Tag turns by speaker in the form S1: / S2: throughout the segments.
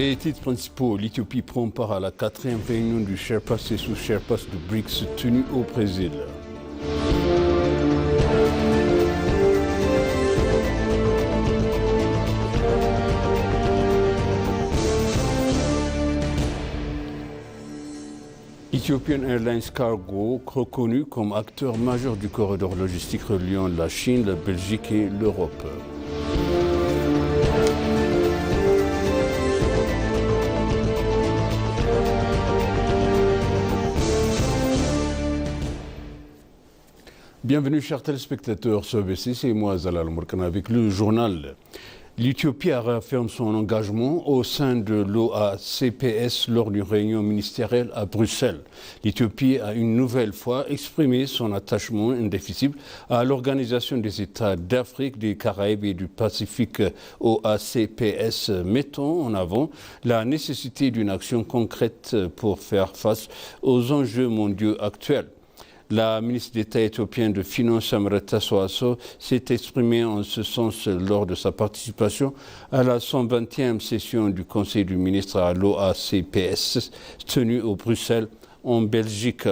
S1: Les titres principaux, l'Éthiopie prend part à la 4e réunion du Sherpas et sous-Sherpas de BRICS tenue au Brésil. Ethiopian Airlines Cargo, reconnu comme acteur majeur du corridor logistique reliant la Chine, la Belgique et l'Europe. Bienvenue chers téléspectateurs sur ABC, c'est moi Zalal Mourkana avec le journal. L'Éthiopie réaffirme son engagement au sein de l'OACPS lors d'une réunion ministérielle à Bruxelles. L'Éthiopie a une nouvelle fois exprimé son attachement indéfectible à l'Organisation des États d'Afrique, des Caraïbes et du Pacifique OACPS, mettant en avant la nécessité d'une action concrète pour faire face aux enjeux mondiaux actuels. La ministre d'État éthiopienne de Finances, Amreta Soaso, s'est exprimée en ce sens lors de sa participation à la 120e session du Conseil du ministre à l'OACPS, tenue au Bruxelles, en Belgique.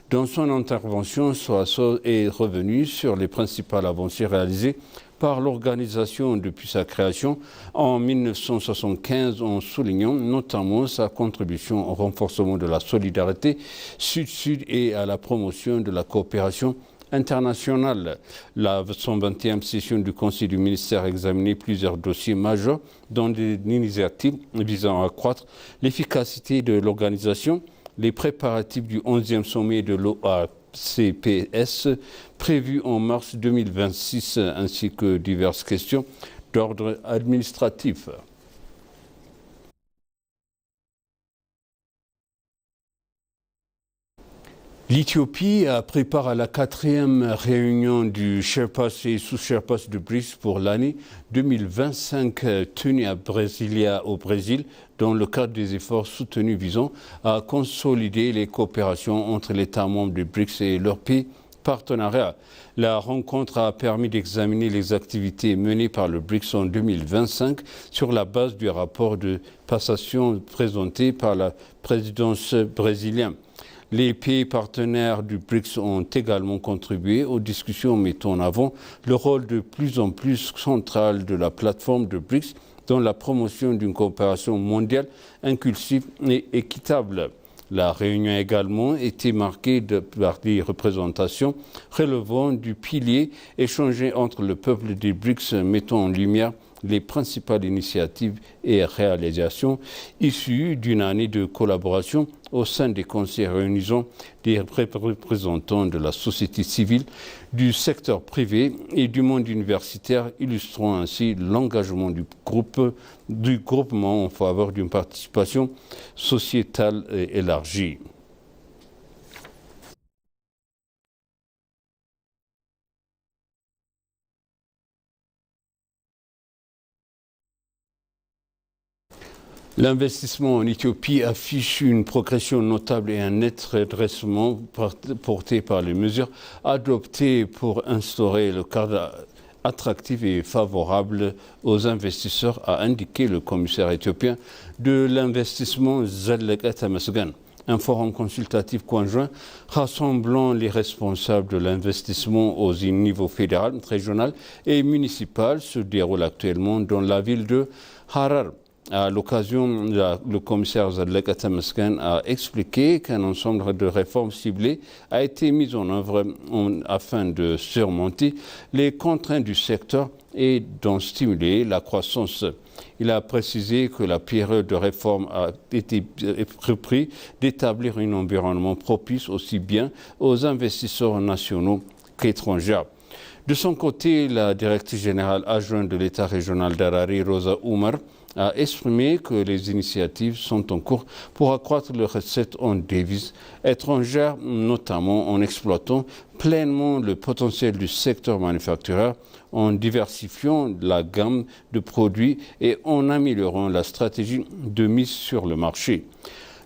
S1: Dans son intervention, Soaso est revenu sur les principales avancées réalisées par l'organisation depuis sa création en 1975, en soulignant notamment sa contribution au renforcement de la solidarité sud-sud et à la promotion de la coopération internationale. La 120e session du Conseil du ministère a examiné plusieurs dossiers majeurs, dont des initiatives visant à accroître l'efficacité de l'organisation, les préparatifs du 11e sommet de l'OACPS prévu en mars 2026 ainsi que diverses questions d'ordre administratif. L'Éthiopie prépare à la 4e réunion du Sherpas et sous-Sherpas de BRICS pour l'année 2025 tenue à Brasilia au Brésil dans le cadre des efforts soutenus visant à consolider les coopérations entre les États membres de BRICS et leurs pays partenariats. La rencontre a permis d'examiner les activités menées par le BRICS en 2025 sur la base du rapport de passation présenté par la présidence brésilienne. Les pays partenaires du BRICS ont également contribué aux discussions mettant en avant le rôle de plus en plus central de la plateforme de BRICS dans la promotion d'une coopération mondiale inclusive et équitable. La réunion a également été marquée par des représentations relevant du pilier échangé entre le peuple des BRICS, mettant en lumière les principales initiatives et réalisations issues d'une année de collaboration au sein des conseils réunissant des représentants de la société civile, du secteur privé et du monde universitaire, illustrant ainsi l'engagement du groupement en faveur d'une participation sociétale élargie. L'investissement en Éthiopie affiche une progression notable et un net redressement porté par les mesures adoptées pour instaurer le cadre attractif et favorable aux investisseurs, a indiqué le commissaire éthiopien de l'investissement Zaleka Tamasgan. Un forum consultatif conjoint rassemblant les responsables de l'investissement aux niveaux fédéral, régional et municipal se déroule actuellement dans la ville de Harar. À l'occasion, le commissaire Zaleka Tamasgan a expliqué qu'un ensemble de réformes ciblées a été mis en œuvre afin de surmonter les contraintes du secteur et d'en stimuler la croissance. Il a précisé que la période de réforme a été prise d'établir un environnement propice aussi bien aux investisseurs nationaux qu'étrangers. De son côté, la directrice générale adjointe de l'État régional d'Harare, Rosa Umar, a exprimé que les initiatives sont en cours pour accroître les recettes en devises étrangères, notamment en exploitant pleinement le potentiel du secteur manufacturier, en diversifiant la gamme de produits et en améliorant la stratégie de mise sur le marché.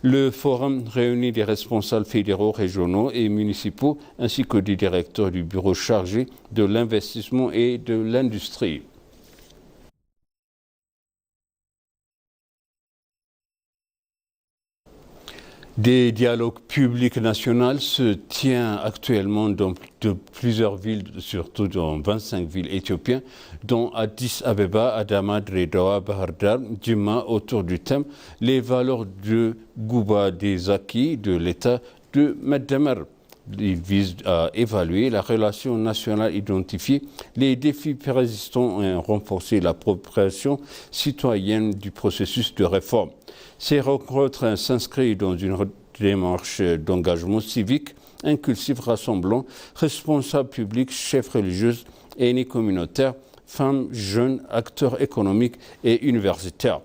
S1: Le forum réunit des responsables fédéraux, régionaux et municipaux, ainsi que des directeurs du bureau chargé de l'investissement et de l'industrie. Des dialogues publics nationaux se tiennent actuellement dans plusieurs villes, surtout dans 25 villes éthiopiennes, dont Addis Abeba, Adama, Redhawa, Bahardar, Djima, autour du thème « Les valeurs de Gouba des acquis de l'État de Meddemer ». Il vise à évaluer la relation nationale identifiée, les défis persistants et renforcer l'appropriation citoyenne du processus de réforme. Ces rencontres s'inscrivent dans une démarche d'engagement civique inclusif rassemblant responsables publics, chefs religieux, aînés communautaires, femmes, jeunes, acteurs économiques et universitaires.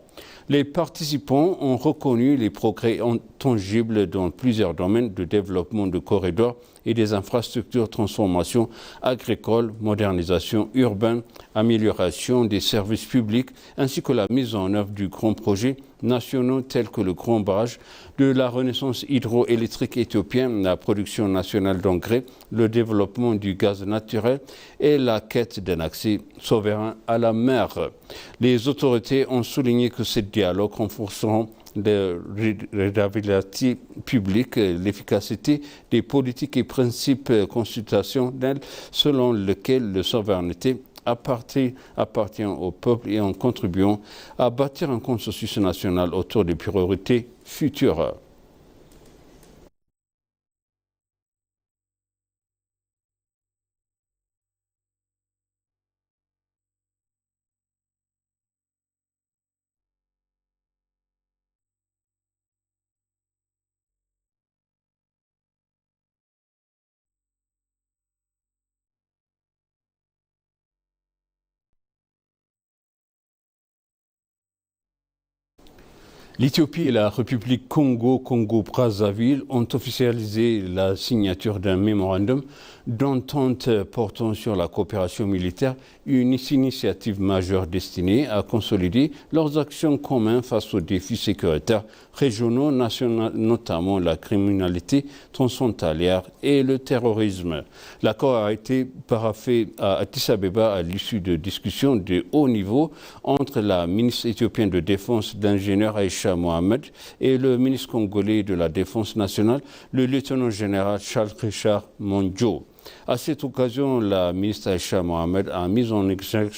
S1: Les participants ont reconnu les progrès tangibles dans plusieurs domaines de développement de corridors et des infrastructures, transformation agricole, modernisation urbaine, amélioration des services publics, ainsi que la mise en œuvre du grand projet nationaux tels que le Grand Barrage, de la renaissance hydroélectrique éthiopienne, la production nationale d'engrais, le développement du gaz naturel et la quête d'un accès souverain à la mer. Les autorités ont souligné que ces dialogues renforceront la redevabilité publique, l'efficacité des politiques et principes constitutionnels selon lesquels la souveraineté appartient au peuple et en contribuant à bâtir un consensus national autour des priorités futures. L'Éthiopie et la République Congo-Brazzaville ont officialisé la signature d'un mémorandum d'entente portant sur la coopération militaire, une initiative majeure destinée à consolider leurs actions communes face aux défis sécuritaires régionaux, nationaux, notamment la criminalité transfrontalière et le terrorisme. L'accord a été paraphé à Addis Abeba à l'issue de discussions de haut niveau entre la ministre éthiopienne de Défense, l'ingénieur Aïcha Mohamed, et le ministre congolais de la Défense nationale, le lieutenant-général Charles Richard Monjo. À cette occasion, la ministre Aïcha Mohamed a mis en exergue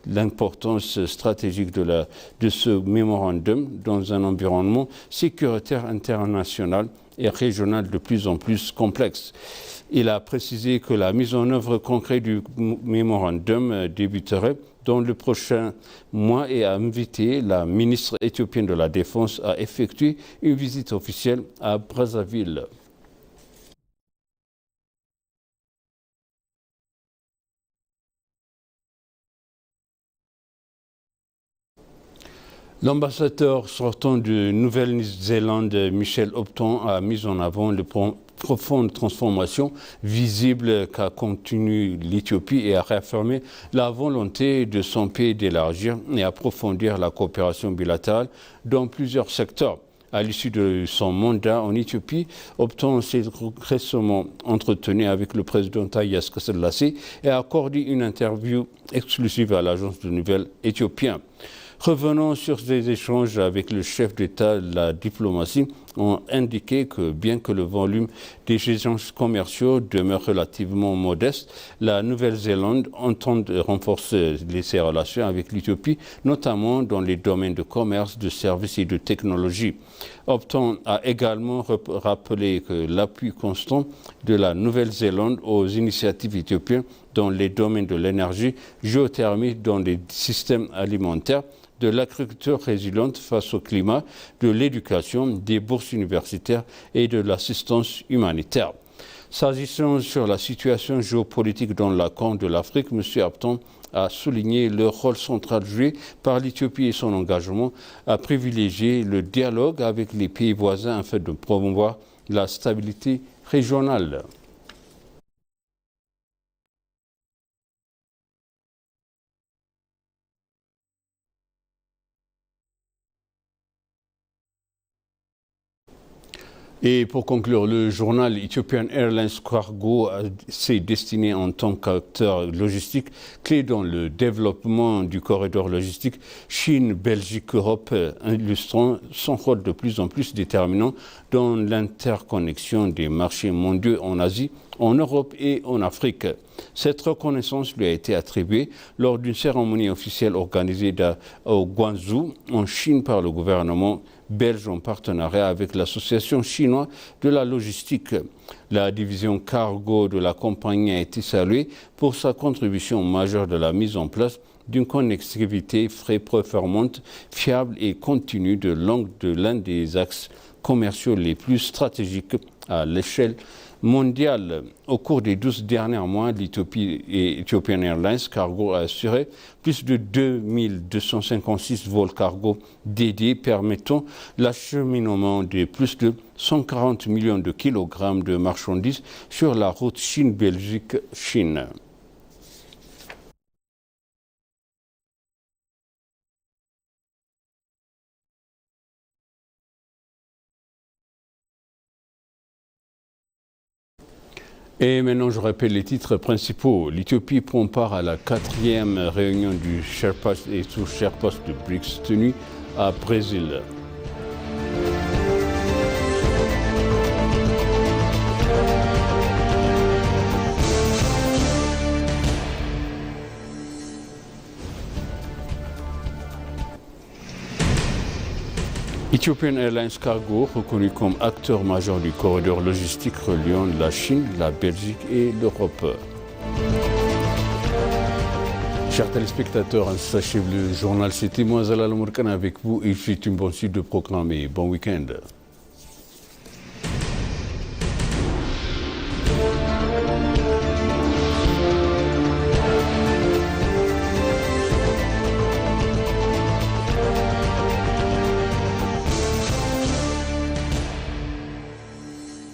S1: l'importance stratégique de ce mémorandum dans un environnement sécuritaire international et régional de plus en plus complexe. Il a précisé que la mise en œuvre concrète du mémorandum débuterait dans le prochain mois et a invité la ministre éthiopienne de la Défense à effectuer une visite officielle à Brazzaville. L'ambassadeur sortant de Nouvelle-Zélande, Michel Hopton, a mis en avant les profondes transformations visibles qu'a contenues l'Éthiopie et a réaffirmé la volonté de son pays d'élargir et approfondir la coopération bilatérale dans plusieurs secteurs. À l'issue de son mandat en Éthiopie, Hopton s'est récemment entretenu avec le président Haïlé Selassie et a accordé une interview exclusive à l'agence de nouvelles éthiopienne. Revenons sur ces échanges avec le chef d'État, la diplomatie ont indiqué que bien que le volume des échanges commerciaux demeure relativement modeste, la Nouvelle-Zélande entend renforcer ses relations avec l'Éthiopie, notamment dans les domaines de commerce, de services et de technologie. Hopton a également rappelé que l'appui constant de la Nouvelle-Zélande aux initiatives éthiopiennes dans les domaines de l'énergie, géothermie, dans les systèmes alimentaires, de l'agriculture résiliente face au climat, de l'éducation, des bourses universitaires et de l'assistance humanitaire. S'agissant sur la situation géopolitique dans la Corne de l'Afrique, M. Hopton a souligné le rôle central joué par l'Éthiopie et son engagement à privilégier le dialogue avec les pays voisins afin de promouvoir la stabilité régionale. Et pour conclure, le journal Ethiopian Airlines Cargo s'est destiné en tant qu'acteur logistique clé dans le développement du corridor logistique Chine-Belgique-Europe, illustrant son rôle de plus en plus déterminant dans l'interconnexion des marchés mondiaux en Asie, en Europe et en Afrique. Cette reconnaissance lui a été attribuée lors d'une cérémonie officielle organisée au Guangzhou, en Chine, par le gouvernement belge en partenariat avec l'Association chinoise de la logistique. La division cargo de la compagnie a été saluée pour sa contribution majeure de la mise en place d'une connectivité très performante, fiable et continue de l'un des axes commerciaux les plus stratégiques à l'échelle mondiale. Au cours des 12 derniers mois, l'Éthiopie et Ethiopian Airlines Cargo a assuré plus de 2256 vols cargo dédiés permettant l'acheminement de plus de 140 millions de kilogrammes de marchandises sur la route Chine-Belgique-Chine. Et maintenant, je rappelle les titres principaux. L'Éthiopie prend part à la 4e réunion du Sherpas et sous-Sherpas de BRICS tenue à Brésil. Ethiopian Airlines Cargo, reconnu comme acteur majeur du corridor logistique reliant la Chine, la Belgique et l'Europe. Chers téléspectateurs, ainsi s'achève le journal. C'était moi, Zalal Mourkan, avec vous. Il fait une bonne suite de programme et bon week-end.